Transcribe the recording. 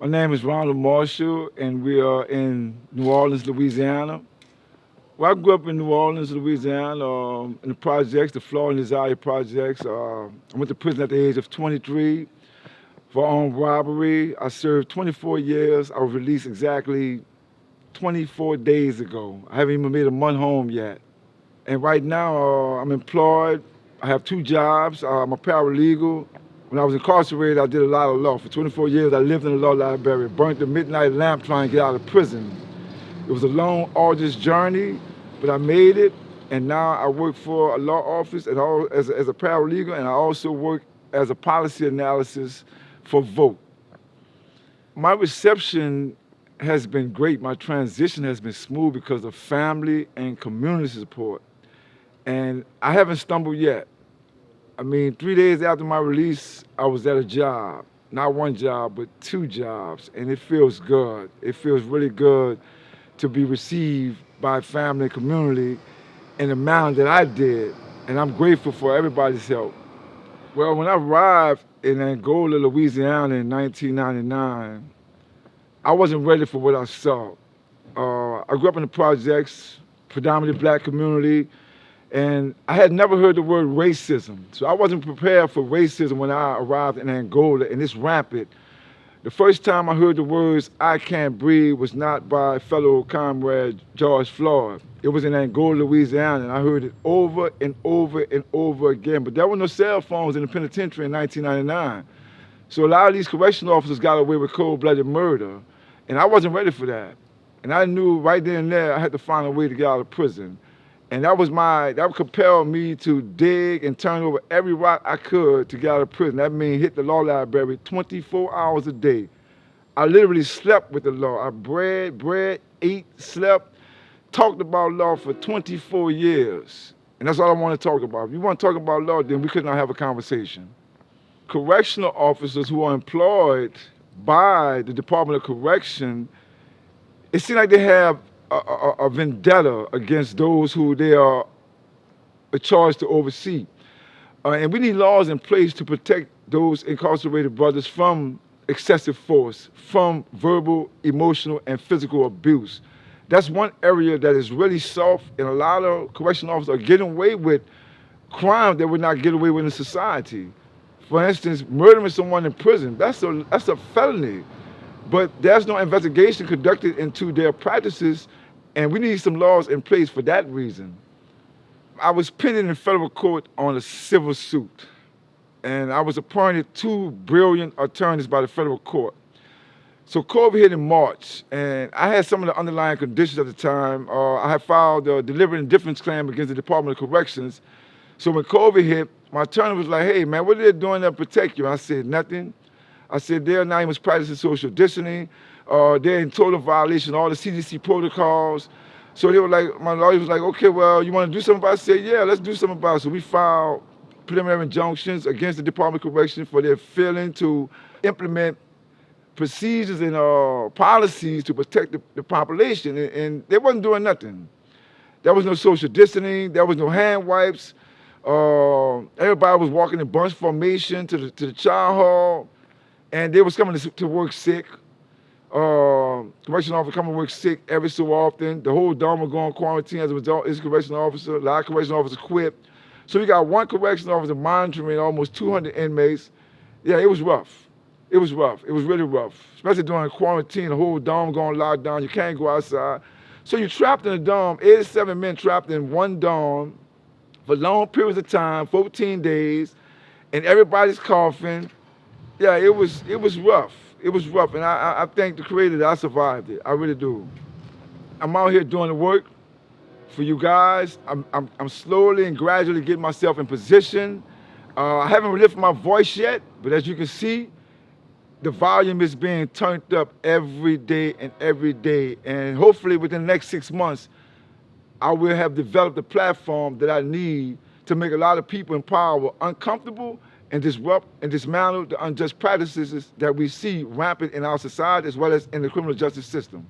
My name is Ronald Marshall, and we are in New Orleans, Louisiana. Well, I grew up in New Orleans, Louisiana, in the projects, the Florida and Desire projects. I went to prison at the age of 23 for armed robbery. I served 24 years. I was released exactly 24 days ago. I haven't even made a month home yet. And right now, I'm employed. I have two jobs. I'm a paralegal. When I was incarcerated, I did a lot of law. For 24 years, I lived in the law library, burnt the midnight lamp trying to get out of prison. It was a long, arduous journey, but I made it. And now I work for a law office and as a paralegal, and I also work as a policy analysis for Vote. My reception has been great. My transition has been smooth because of family and community support. And I haven't stumbled yet. I mean, 3 days after my release, I was at a job. Not one job, but two jobs. And it feels good. It feels really good to be received by family and community in the manner that I did. And I'm grateful for everybody's help. Well, when I arrived in Angola, Louisiana in 1999, I wasn't ready for what I saw. I grew up in the projects, predominantly black community, and I had never heard the word racism. So I wasn't prepared for racism when I arrived in Angola, and it's rampant. The first time I heard the words, "I can't breathe," was not by fellow comrade George Floyd. It was in Angola, Louisiana, and I heard it over and over and over again. But there were no cell phones in the penitentiary in 1999. So a lot of these correctional officers got away with cold-blooded murder, and I wasn't ready for that. And I knew right then and there I had to find a way to get out of prison. And that compelled me to dig and turn over every rock I could to get out of prison. That means hit the law library 24 hours a day. I literally slept with the law. I bred, ate, slept, talked about law for 24 years. And that's all I want to talk about. If you want to talk about law, then we could not have a conversation. Correctional officers who are employed by the Department of Correction, it seems like they have a vendetta against those who they are charged to oversee. And we need laws in place to protect those incarcerated brothers from excessive force, from verbal, emotional, and physical abuse. That's one area that is really soft, and a lot of correctional officers are getting away with crime that would not get away with in society. For instance, murdering someone in prison, that's a felony. But there's no investigation conducted into their practices, and we need some laws in place for that reason. I was pending in federal court on a civil suit, and I was appointed two brilliant attorneys by the federal court. So COVID hit in March, and I had some of the underlying conditions at the time. I had filed a deliberate indifference claim against the Department of Corrections. So when COVID hit, my attorney was like, "Hey man, what are they doing to protect you?" I said, "Nothing." I said, "They're not even practicing social distancing. They're in total violation of all the CDC protocols." So they were like, my lawyer was like, "Okay, well, you want to do something about it?" I said, "Yeah, let's do something about it." So we filed preliminary injunctions against the Department of Corrections for their failing to implement procedures and policies to protect the population, and they wasn't doing nothing. There was no social distancing. There was no hand wipes. Everybody was walking in bunch formation to the child hall. And they was coming to work sick. Correctional officer coming to work sick every so often. The whole dorm would go on quarantine as a result. His correctional officer, a lot of correctional officers quit. So you got one correctional officer monitoring almost 200 inmates. Yeah, it was rough. It was rough. It was really rough, especially during quarantine. The whole dorm going locked down. You can't go outside. So you're trapped in a dorm. 87 men trapped in one dorm for long periods of time, 14 days, and everybody's coughing. Yeah, it was rough. It was rough, and I thank the Creator that I survived it. I really do. I'm out here doing the work for you guys. I'm slowly and gradually getting myself in position. I haven't lifted my voice yet, but as you can see, the volume is being turned up every day and every day. And hopefully within the next 6 months, I will have developed a platform that I need to make a lot of people in power uncomfortable and disrupt and dismantle the unjust practices that we see rampant in our society as well as in the criminal justice system.